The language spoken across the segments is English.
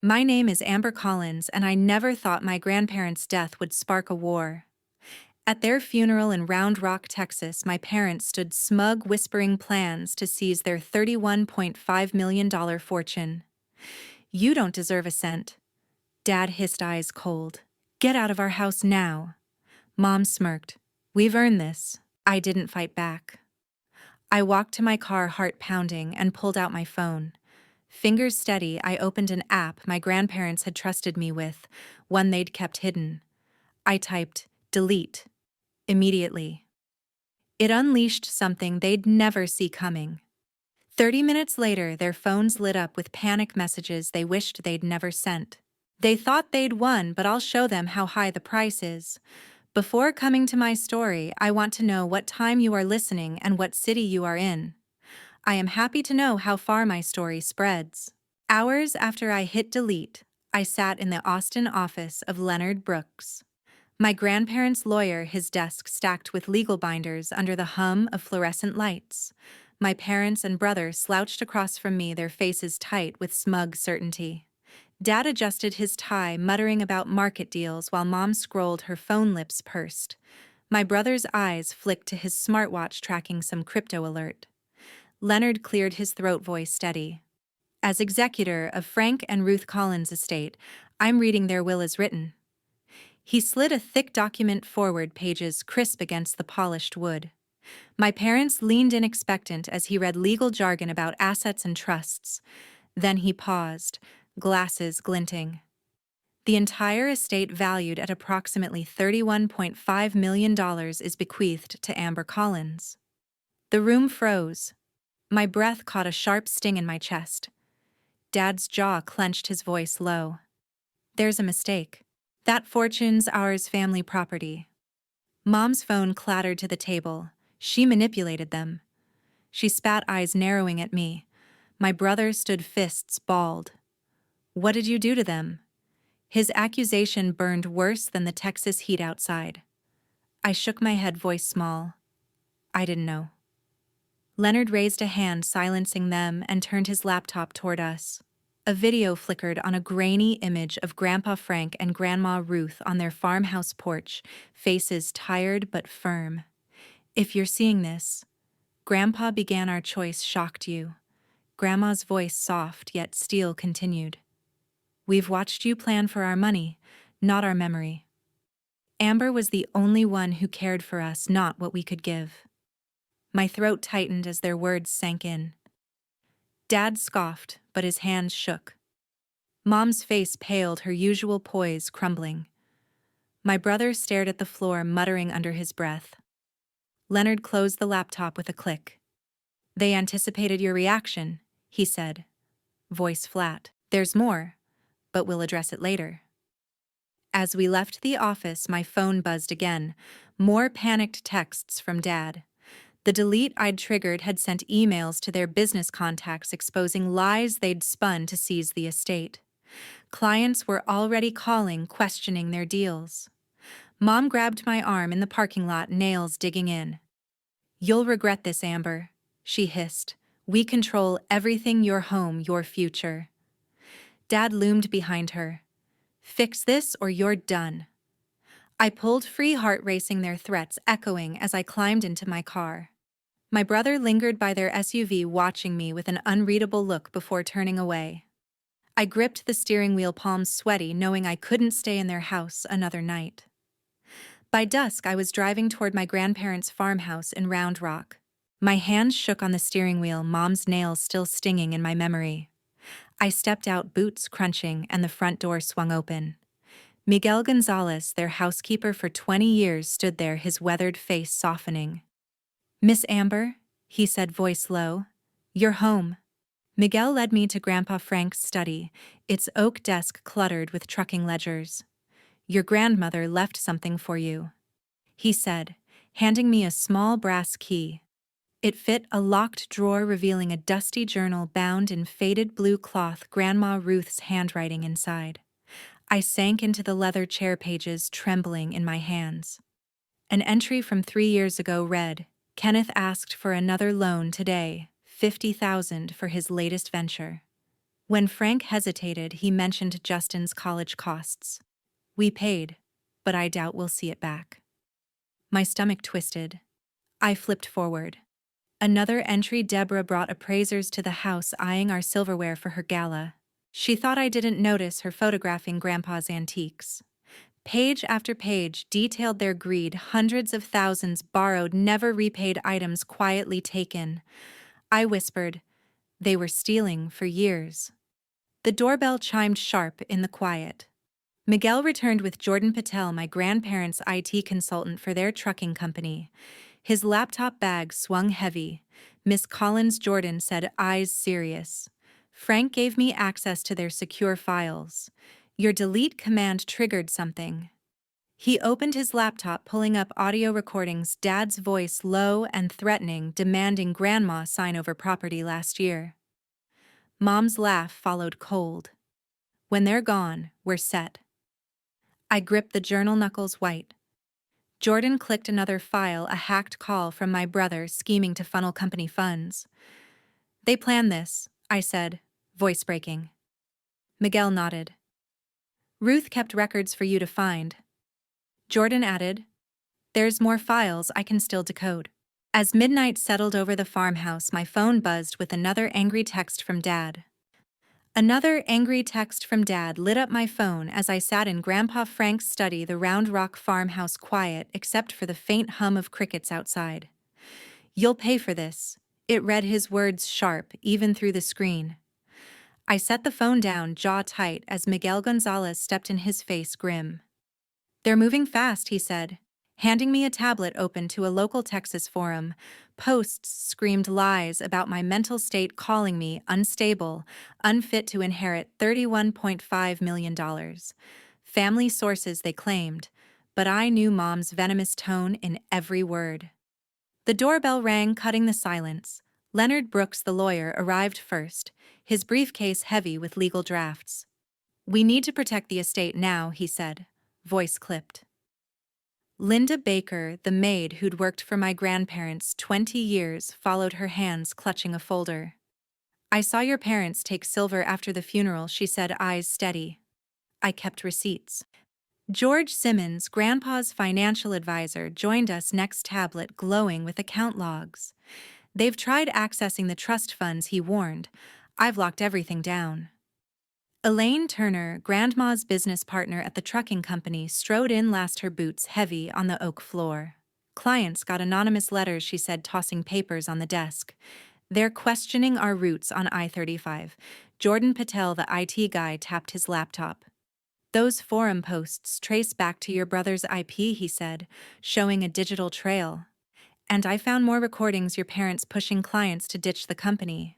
My name is Amber Collins, and I never thought my grandparents' death would spark a war. At their funeral in Round Rock, Texas, my parents stood smug, whispering plans to seize their $31.5 million fortune. You don't deserve a cent. Dad hissed, eyes cold. Get out of our house now. Mom smirked. We've earned this. I didn't fight back. I walked to my car, heart pounding, and pulled out my phone. Fingers steady, I opened an app my grandparents had trusted me with, one they'd kept hidden. I typed, delete, immediately. It unleashed something they'd never see coming. 30 minutes later, their phones lit up with panic messages they wished they'd never sent. They thought they'd won, but I'll show them how high the price is. Before coming to my story, I want to know what time you are listening and what city you are in. I am happy to know how far my story spreads. Hours after I hit delete, I sat in the Austin office of Leonard Brooks. My grandparents' lawyer, his desk stacked with legal binders under the hum of fluorescent lights. My parents and brother slouched across from me, their faces tight with smug certainty. Dad adjusted his tie, muttering about market deals while Mom scrolled, her phone, lips pursed. My brother's eyes flicked to his smartwatch, tracking some crypto alert. Leonard cleared his throat, voice steady. As executor of Frank and Ruth Collins' estate, I'm reading their will as written. He slid a thick document forward, pages crisp against the polished wood. My parents leaned in expectant as he read legal jargon about assets and trusts. Then he paused, glasses glinting. The entire estate, valued at approximately $31.5 million, is bequeathed to Amber Collins. The room froze. My breath caught a sharp sting in my chest. Dad's jaw clenched, his voice low. There's a mistake. That fortune's ours, family property. Mom's phone clattered to the table. She manipulated them. She spat, eyes narrowing at me. My brother stood, fists balled. What did you do to them? His accusation burned worse than the Texas heat outside. I shook my head, voice small. I didn't know. Leonard raised a hand, silencing them, and turned his laptop toward us. A video flickered on a grainy image of Grandpa Frank and Grandma Ruth on their farmhouse porch, faces tired but firm. If you're seeing this, Grandpa began, our choice shocked you. Grandma's voice, soft yet steel, continued. We've watched you plan for our money, not our memory. Amber was the only one who cared for us, not what we could give. My throat tightened as their words sank in. Dad scoffed, but his hands shook. Mom's face paled, her usual poise crumbling. My brother stared at the floor, muttering under his breath. Leonard closed the laptop with a click. They anticipated your reaction, he said, voice flat. There's more, but we'll address it later. As we left the office, my phone buzzed again, more panicked texts from Dad. The delete I'd triggered had sent emails to their business contacts exposing lies they'd spun to seize the estate. Clients were already calling, questioning their deals. Mom grabbed my arm in the parking lot, nails digging in. You'll regret this, Amber, she hissed. We control everything, your home, your future. Dad loomed behind her. Fix this or you're done. I pulled free, heart racing, their threats echoing as I climbed into my car. My brother lingered by their SUV, watching me with an unreadable look before turning away. I gripped the steering wheel, palms sweaty, knowing I couldn't stay in their house another night. By dusk, I was driving toward my grandparents' farmhouse in Round Rock. My hands shook on the steering wheel, Mom's nails still stinging in my memory. I stepped out, boots crunching, and the front door swung open. Miguel Gonzalez, their housekeeper for 20 years, stood there, his weathered face softening. Miss Amber, he said, voice low. You're home. Miguel led me to Grandpa Frank's study, its oak desk cluttered with trucking ledgers. Your grandmother left something for you, he said, handing me a small brass key. It fit a locked drawer, revealing a dusty journal bound in faded blue cloth, Grandma Ruth's handwriting inside. I sank into the leather chair, pages trembling in my hands. An entry from 3 years ago read, Kenneth asked for another loan today, $50,000 for his latest venture. When Frank hesitated, he mentioned Justin's college costs. We paid, but I doubt we'll see it back. My stomach twisted. I flipped forward. Another entry: Deborah brought appraisers to the house eyeing our silverware for her gala. She thought I didn't notice her photographing Grandpa's antiques. Page after page detailed their greed, hundreds of thousands borrowed, never repaid items quietly taken. I whispered, they were stealing for years. The doorbell chimed sharp in the quiet. Miguel returned with Jordan Patel, my grandparents' IT consultant for their trucking company. His laptop bag swung heavy. Miss Collins Jordan said, eyes serious. Frank gave me access to their secure files. Your delete command triggered something. He opened his laptop, pulling up audio recordings, Dad's voice low and threatening, demanding Grandma sign over property last year. Mom's laugh followed cold. When they're gone, we're set. I gripped the journal, knuckles white. Jordan clicked another file, a hacked call from my brother scheming to funnel company funds. They planned this, I said, voice breaking. Miguel nodded. Ruth kept records for you to find. Jordan added, there's more files I can still decode. As midnight settled over the farmhouse, my phone buzzed with another angry text from Dad. Another angry text from Dad lit up my phone as I sat in Grandpa Frank's study, the Round Rock farmhouse quiet except for the faint hum of crickets outside. You'll pay for this, it read, his words sharp even through the screen. I set the phone down, jaw tight, as Miguel Gonzalez stepped in, his face grim. They're moving fast, he said, handing me a tablet open to a local Texas forum. Posts screamed lies about my mental state, calling me unstable, unfit to inherit $31.5 million. Family sources, they claimed, but I knew Mom's venomous tone in every word. The doorbell rang, cutting the silence. Leonard Brooks, the lawyer, arrived first, his briefcase heavy with legal drafts. We need to protect the estate now, he said, voice clipped. Linda Baker, the maid who'd worked for my grandparents 20 years, followed, her hands clutching a folder. I saw your parents take silver after the funeral, she said, eyes steady. I kept receipts. George Simmons, Grandpa's financial advisor, joined us next, tablet glowing with account logs. They've tried accessing the trust funds, he warned. I've locked everything down. Elaine Turner, Grandma's business partner at the trucking company, strode in last, her boots heavy on the oak floor. Clients got anonymous letters, she said, tossing papers on the desk. They're questioning our routes on I-35. Jordan Patel, the IT guy, tapped his laptop. Those forum posts trace back to your brother's IP, he said, showing a digital trail. And I found more recordings, your parents pushing clients to ditch the company.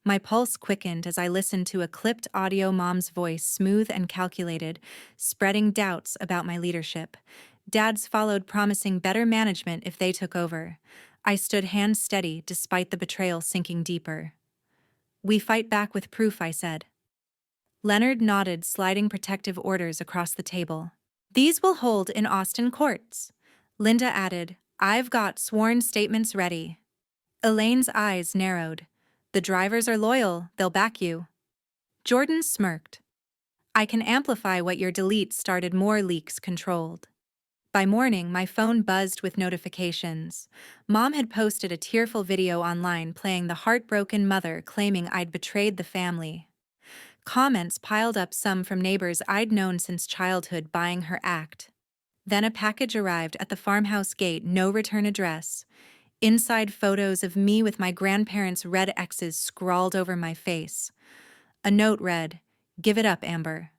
My pulse quickened as I listened to a clipped audio, Mom's voice, smooth and calculated, spreading doubts about my leadership. Dad's followed, promising better management if they took over. I stood hands steady despite the betrayal sinking deeper. We fight back with proof, I said. Leonard nodded, sliding protective orders across the table. These will hold in Austin courts. Linda added, I've got sworn statements ready. Elaine's eyes narrowed. The drivers are loyal, they'll back you. Jordan smirked. I can amplify what your delete started, more leaks controlled. By morning, my phone buzzed with notifications. Mom had posted a tearful video online playing the heartbroken mother, claiming I'd betrayed the family. Comments piled up, some from neighbors I'd known since childhood, buying her act. Then a package arrived at the farmhouse gate, no return address. Inside, photos of me with my grandparents' red X's scrawled over my face. A note read, Give it up, Amber.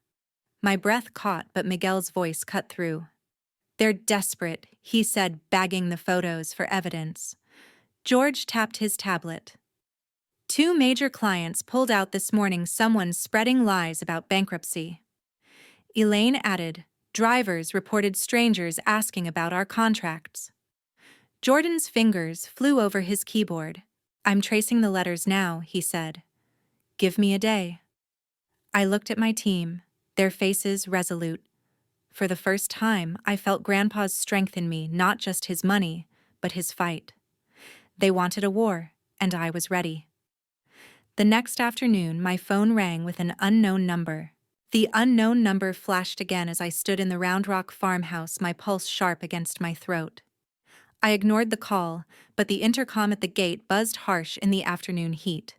My breath caught, but Miguel's voice cut through. They're desperate, he said, bagging the photos for evidence. George tapped his tablet. 2 major clients pulled out this morning, someone's spreading lies about bankruptcy. Elaine added, drivers reported strangers asking about our contracts. Jordan's fingers flew over his keyboard. I'm tracing the letters now, he said. Give me a day. I looked at my team, their faces resolute. For the first time, I felt Grandpa's strength in me, not just his money, but his fight. They wanted a war, and I was ready. The next afternoon, my phone rang with an unknown number. The unknown number flashed again as I stood in the Round Rock farmhouse, my pulse sharp against my throat. I ignored the call, but the intercom at the gate buzzed harsh in the afternoon heat.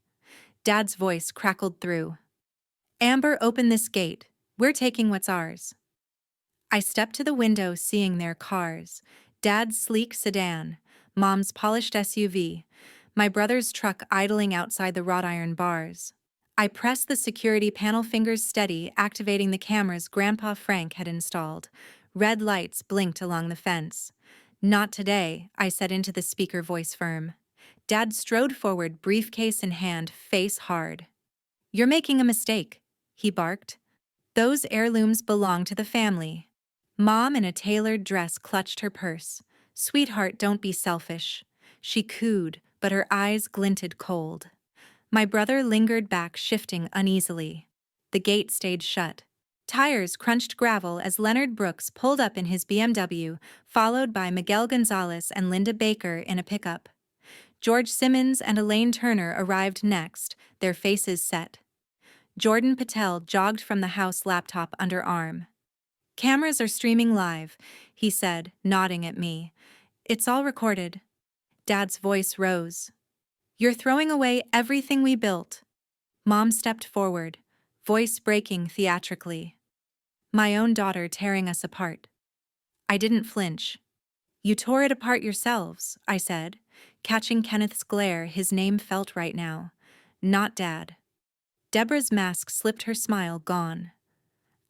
Dad's voice crackled through. "Amber, open this gate. We're taking what's ours." I stepped to the window, seeing their cars. Dad's sleek sedan, Mom's polished SUV, my brother's truck idling outside the wrought iron bars. I pressed the security panel, fingers steady, activating the cameras Grandpa Frank had installed. Red lights blinked along the fence. "Not today," I said into the speaker, voice firm. Dad strode forward, briefcase in hand, face hard. "You're making a mistake," he barked. "Those heirlooms belong to the family." Mom, in a tailored dress, clutched her purse. "Sweetheart, don't be selfish," she cooed, but her eyes glinted cold. My brother lingered back, shifting uneasily. The gate stayed shut. Tires crunched gravel as Leonard Brooks pulled up in his BMW, followed by Miguel Gonzalez and Linda Baker in a pickup. George Simmons and Elaine Turner arrived next, their faces set. Jordan Patel jogged from the house, laptop under arm. "Cameras are streaming live," he said, nodding at me. "It's all recorded." Dad's voice rose. "You're throwing away everything we built." Mom stepped forward, voice breaking theatrically. "My own daughter tearing us apart." I didn't flinch. "You tore it apart yourselves," I said, catching Kenneth's glare. His name felt right now. Not Dad. Deborah's mask slipped, her smile gone.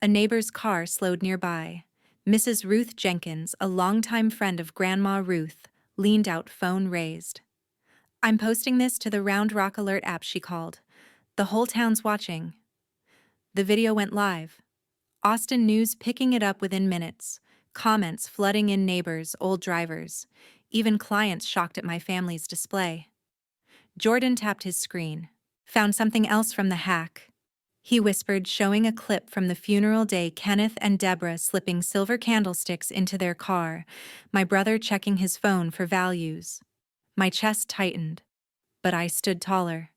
A neighbor's car slowed nearby. Mrs. Ruth Jenkins, a longtime friend of Grandma Ruth, leaned out, phone raised. "I'm posting this to the Round Rock Alert app," she called. "The whole town's watching." The video went live. Austin News picking it up within minutes. Comments flooding in, neighbors, old drivers. Even clients shocked at my family's display. Jordan tapped his screen. "Found something else from the hack," he whispered, showing a clip from the funeral day, Kenneth and Deborah slipping silver candlesticks into their car, my brother checking his phone for values. My chest tightened, but I stood taller.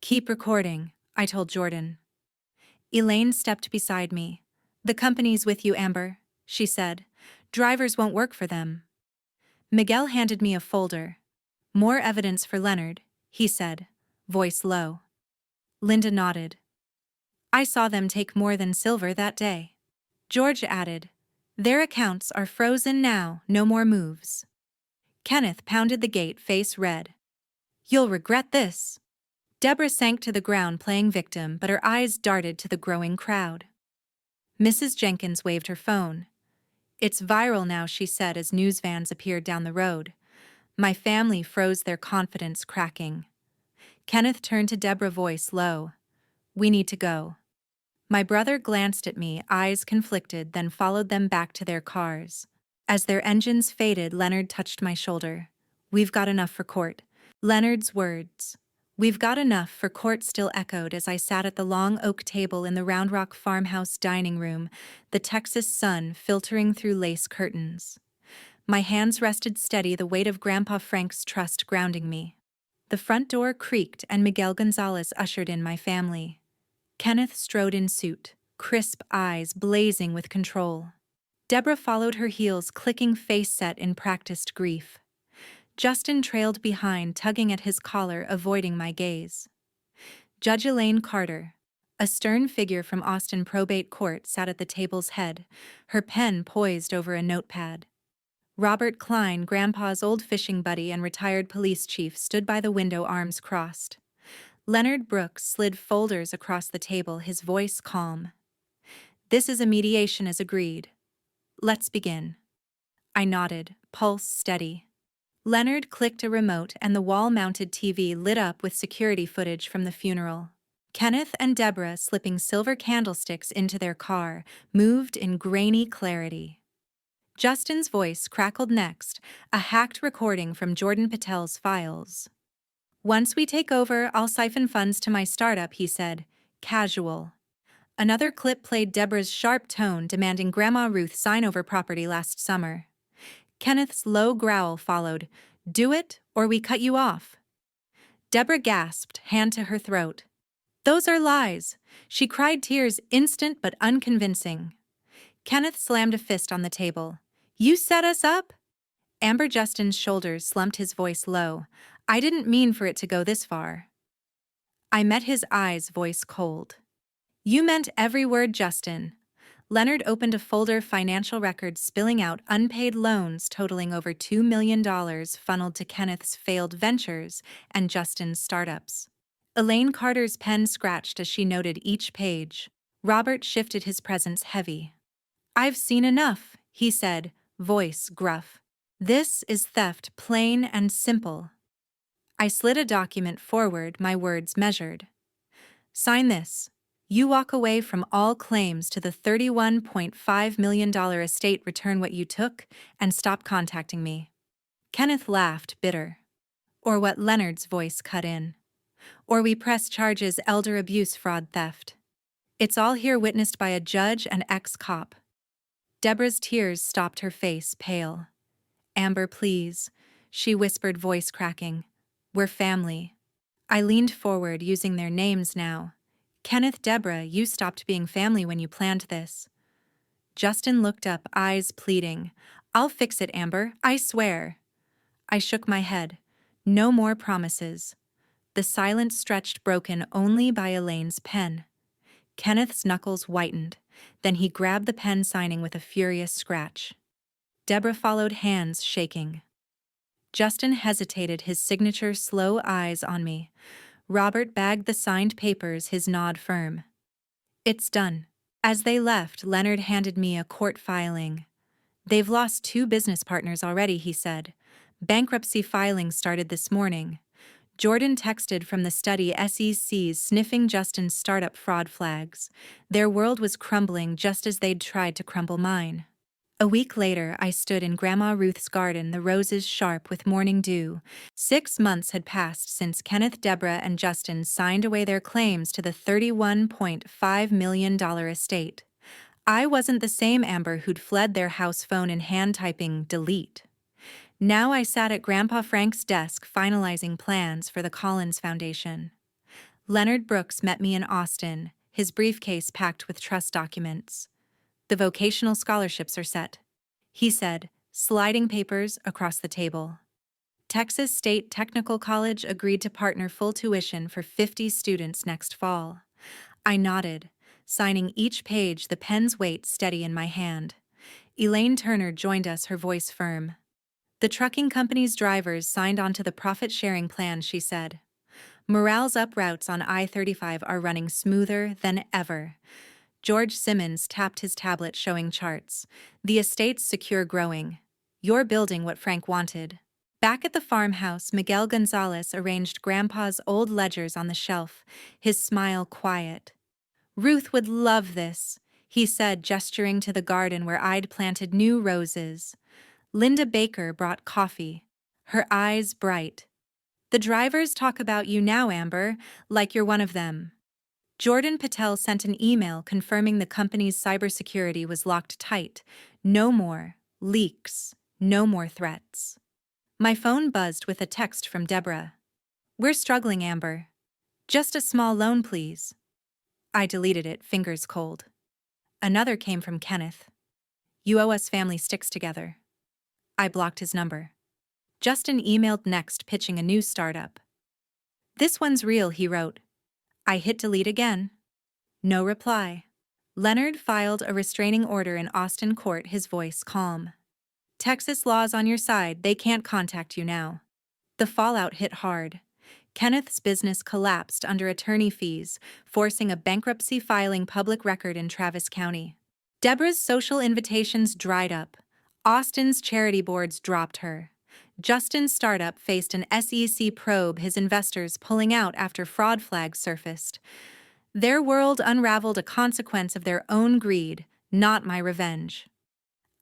"Keep recording," I told Jordan. Elaine stepped beside me. "The company's with you, Amber," she said. "Drivers won't work for them." Miguel handed me a folder. "More evidence for Leonard," he said, voice low. Linda nodded. "I saw them take more than silver that day." George added, "Their accounts are frozen now, no more moves." Kenneth pounded the gate, face red. "You'll regret this." Deborah sank to the ground, playing victim, but her eyes darted to the growing crowd. Mrs. Jenkins waved her phone. "It's viral now," she said as news vans appeared down the road. My family froze, their confidence cracking. Kenneth turned to Deborah, voice low. "We need to go." My brother glanced at me, eyes conflicted, then followed them back to their cars. As their engines faded, Leonard touched my shoulder. "We've got enough for court." Leonard's words, "We've got enough for court," still echoed as I sat at the long oak table in the Round Rock farmhouse dining room, the Texas sun filtering through lace curtains. My hands rested steady, the weight of Grandpa Frank's trust grounding me. The front door creaked and Miguel Gonzalez ushered in my family. Kenneth strode in suit, crisp eyes blazing with control. Deborah followed her heels, clicking, face set in practiced grief. Justin trailed behind, tugging at his collar, avoiding my gaze. Judge Elaine Carter, a stern figure from Austin Probate Court, sat at the table's head, her pen poised over a notepad. Robert Klein, Grandpa's old fishing buddy and retired police chief, stood by the window, arms crossed. Leonard Brooks slid folders across the table, his voice calm. "This is a mediation as agreed. Let's begin." I nodded, pulse steady. Leonard clicked a remote and the wall-mounted TV lit up with security footage from the funeral. Kenneth and Deborah, slipping silver candlesticks into their car, moved in grainy clarity. Justin's voice crackled next, a hacked recording from Jordan Patel's files. "Once we take over, I'll siphon funds to my startup," he said, casual. Another clip played, Deborah's sharp tone demanding Grandma Ruth sign over property last summer. Kenneth's low growl followed, "Do it, or we cut you off." Deborah gasped, hand to her throat. Those are lies. She cried, tears instant but unconvincing. Kenneth slammed a fist on the table. You set us up? Amber Justin's shoulders slumped, his voice low. I didn't mean for it to go this far. I met his eyes, voice cold. You meant every word, Justin. Leonard opened a folder, financial records spilling out unpaid loans totaling over $2 million funneled to Kenneth's failed ventures and Justin's startups. Elaine Carter's pen scratched as she noted each page. Robert shifted, his presence heavy. I've seen enough, he said, voice gruff. This is theft, plain and simple. I slid a document forward, my words measured. Sign this. You walk away from all claims to the $31.5 million estate, return what you took, and stop contacting me. Kenneth laughed, bitter. Or what? Leonard's voice cut in. Or we press charges, elder abuse, fraud, theft. It's all here, witnessed by a judge and ex-cop. Deborah's tears stopped, her face pale. Amber, please, she whispered, voice cracking. We're family. I leaned forward, using their names now. Kenneth, Deborah, you stopped being family when you planned this. Justin looked up, eyes pleading. I'll fix it, Amber, I swear. I shook my head. No more promises. The silence stretched, broken only by Elaine's pen. Kenneth's knuckles whitened. Then he grabbed the pen, signing with a furious scratch. Deborah followed, hands shaking. Justin hesitated, his signature, slow, eyes on me. Robert bagged the signed papers, his nod firm. It's done. As they left, Leonard handed me a court filing. They've lost 2 business partners already, he said. Bankruptcy filing started this morning. Jordan texted from the study, SECs sniffing Justin's startup fraud flags. Their world was crumbling just as they'd tried to crumble mine. A week later, I stood in Grandma Ruth's garden, the roses sharp with morning dew. 6 months had passed since Kenneth, Deborah, and Justin signed away their claims to the $31.5 million estate. I wasn't the same Amber who'd fled their house phone in hand, typing delete. Now I sat at Grandpa Frank's desk, finalizing plans for the Collins Foundation. Leonard Brooks met me in Austin, his briefcase packed with trust documents. The vocational scholarships are set, he said, sliding papers across the table. Texas State Technical College agreed to partner full tuition for 50 students next fall. I nodded, signing each page, the pen's weight steady in my hand. Elaine Turner joined us, her voice firm. The trucking company's drivers signed on to the profit-sharing plan, she said. Morale's up, routes on I-35 are running smoother than ever. George Simmons tapped his tablet, showing charts. The estate's secure, growing. You're building what Frank wanted. Back at the farmhouse, Miguel Gonzalez arranged Grandpa's old ledgers on the shelf, his smile quiet. Ruth would love this, he said, gesturing to the garden where I'd planted new roses. Linda Baker brought coffee, her eyes bright. The drivers talk about you now, Amber, like you're one of them. Jordan Patel sent an email confirming the company's cybersecurity was locked tight. No more leaks, no more threats. My phone buzzed with a text from Deborah. We're struggling, Amber. Just a small loan, please. I deleted it, fingers cold. Another came from Kenneth. You owe us, family sticks together. I blocked his number. Justin emailed next, pitching a new startup. This one's real, he wrote. I hit delete again. No reply. Leonard filed a restraining order in Austin court, his voice calm. Texas law's on your side, they can't contact you now. The fallout hit hard. Kenneth's business collapsed under attorney fees, forcing a bankruptcy filing public record in Travis County. Deborah's social invitations dried up. Austin's charity boards dropped her. Justin's startup faced an SEC probe, his investors pulling out after fraud flags surfaced. Their world unraveled, a consequence of their own greed, not my revenge.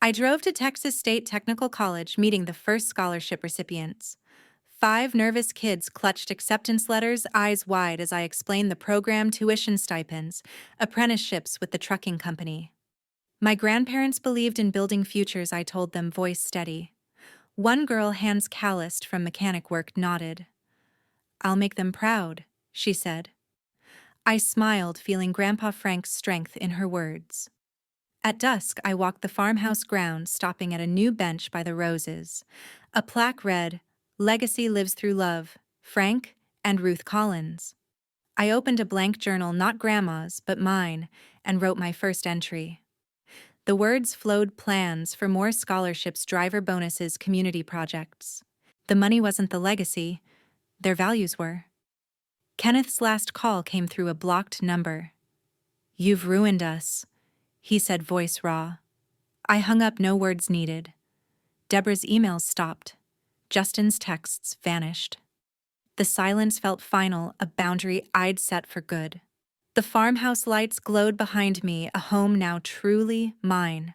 I drove to Texas State Technical College, meeting the first scholarship recipients. 5 nervous kids clutched acceptance letters, eyes wide as I explained the program, tuition stipends, apprenticeships with the trucking company. My grandparents believed in building futures, I told them, voice steady. One girl, hands calloused from mechanic work, nodded. I'll make them proud, she said. I smiled, feeling Grandpa Frank's strength in her words. At dusk, I walked the farmhouse grounds, stopping at a new bench by the roses. A plaque read, "Legacy lives through love, Frank and Ruth Collins." I opened a blank journal, not Grandma's, but mine, and wrote my first entry. The words flowed: plans for more scholarships, driver bonuses, community projects. The money wasn't the legacy, their values were. Kenneth's last call came through a blocked number. "You've ruined us," he said, voice raw. I hung up, no words needed. Deborah's emails stopped. Justin's texts vanished. The silence felt final, a boundary I'd set for good. The farmhouse lights glowed behind me, a home now truly mine.